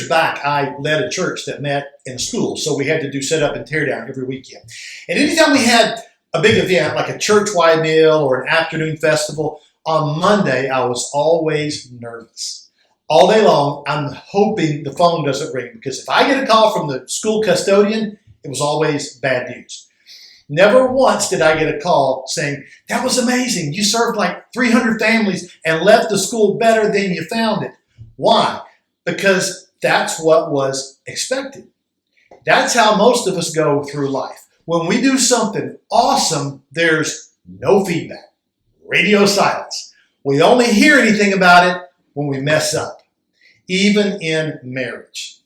years back, I led a church that met in school. So we had to do set up and tear down every weekend. And anytime we had a big event like a church-wide meal or an afternoon festival, on Monday, I was always nervous. All day long, I'm hoping the phone doesn't ring, because if I get a call from the school custodian, it was always bad news. Never once did I get a call saying, that was amazing. You served like 300 families and left the school better than you found it. Why? Because that's what was expected. That's how most of us go through life. When we do something awesome, there's no feedback. Radio silence. We only hear anything about it when we mess up, even in marriage.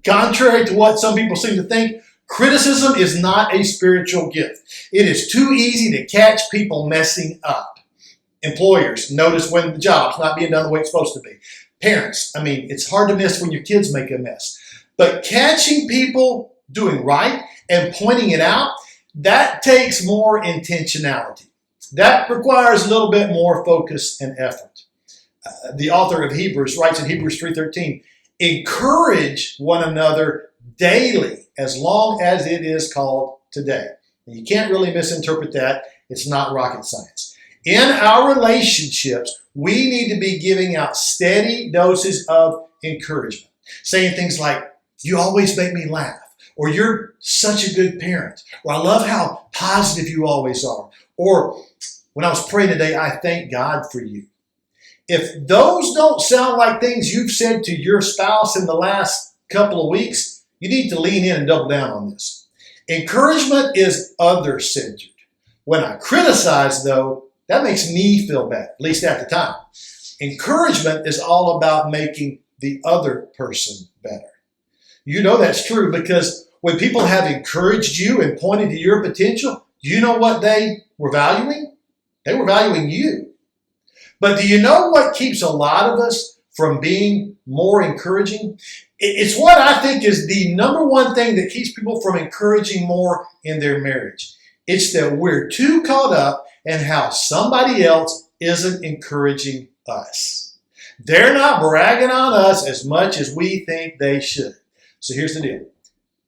Contrary to what some people seem to think, criticism is not a spiritual gift. It is too easy to catch people messing up. Employers, notice when the job's not being done the way it's supposed to be. Parents, it's hard to miss when your kids make a mess. But catching people doing right and pointing it out, that takes more intentionality. That requires a little bit more focus and effort. The author of Hebrews writes in Hebrews 3:13, encourage one another daily as long as it is called today. You can't really misinterpret that. It's not rocket science. In our relationships, we need to be giving out steady doses of encouragement. Saying things like, you always make me laugh, or you're such a good parent, or I love how positive you always are, or when I was praying today, I thank God for you. If those don't sound like things you've said to your spouse in the last couple of weeks, you need to lean in and double down on this. Encouragement is other-centered. When I criticize, though, that makes me feel bad, at least at the time. Encouragement is all about making the other person better. You know that's true, because when people have encouraged you and pointed to your potential, you know what they were valuing? They were valuing you. But do you know what keeps a lot of us from being more encouraging? It's what I think is the number one thing that keeps people from encouraging more in their marriage. It's that we're too caught up in how somebody else isn't encouraging us. They're not bragging on us as much as we think they should. So here's the deal.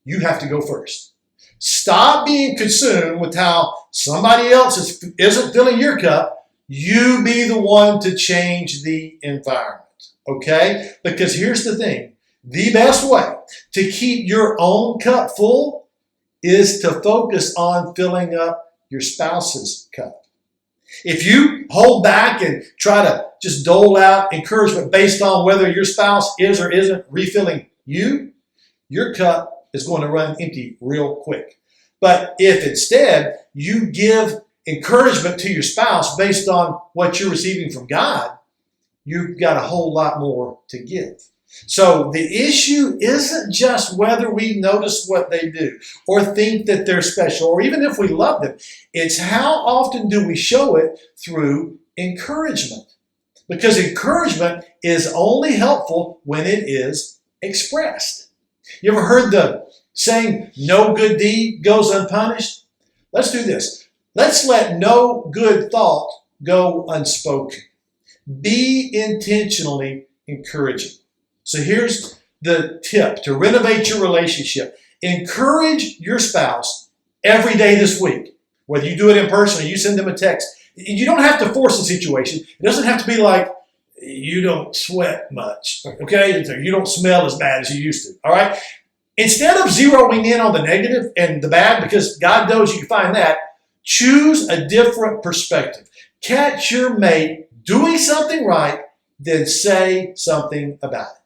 You have to go first. Stop being consumed with how somebody else isn't filling your cup. You be the one to change the environment, okay? Because here's the thing. The best way to keep your own cup full is to focus on filling up your spouse's cup. If you hold back and try to just dole out encouragement based on whether your spouse is or isn't refilling you, your cup is going to run empty real quick. But if instead you give encouragement to your spouse based on what you're receiving from God, you've got a whole lot more to give. So the issue isn't just whether we notice what they do or think that they're special, or even if we love them. It's how often do we show it through encouragement. Because encouragement is only helpful when it is expressed. You ever heard the saying, no good deed goes unpunished? Let's do this. Let's let no good thought go unspoken. Be intentionally encouraging. So here's the tip to renovate your relationship. Encourage your spouse every day this week. Whether you do it in person or you send them a text. You don't have to force the situation. It doesn't have to be like, you don't sweat much, okay? You don't smell as bad as you used to, all right? Instead of zeroing in on the negative and the bad, because God knows you can find that, choose a different perspective. Catch your mate doing something right, then say something about it.